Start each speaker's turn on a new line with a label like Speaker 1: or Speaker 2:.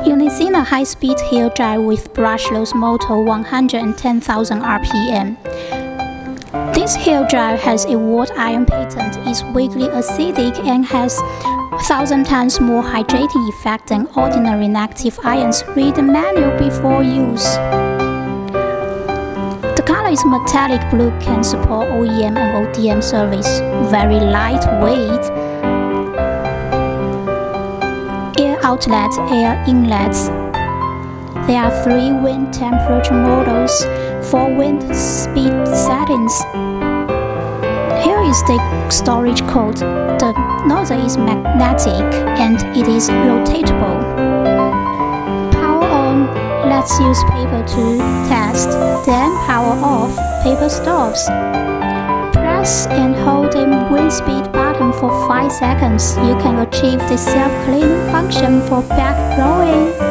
Speaker 1: Using a high-speed hair dryer with brushless motor 110,000 RPM. This hair dryer has a wrought iron patent, is weakly acidic, and has 1,000 times more hydrating effect than ordinary inactive irons. Read the manual before use. The color is metallic blue, can support OEM and ODM service. Very lightweight. Air outlet, air inlets. There are 3 wind temperature models, 4 wind speed settings. Here is the storage code. The nozzle is magnetic and it is rotatable. Power on, let's use paper to test. Then power off, paper stops. Press and hold the wind speed button for 5 seconds. You can achieve the self-cleaning function for back blowing.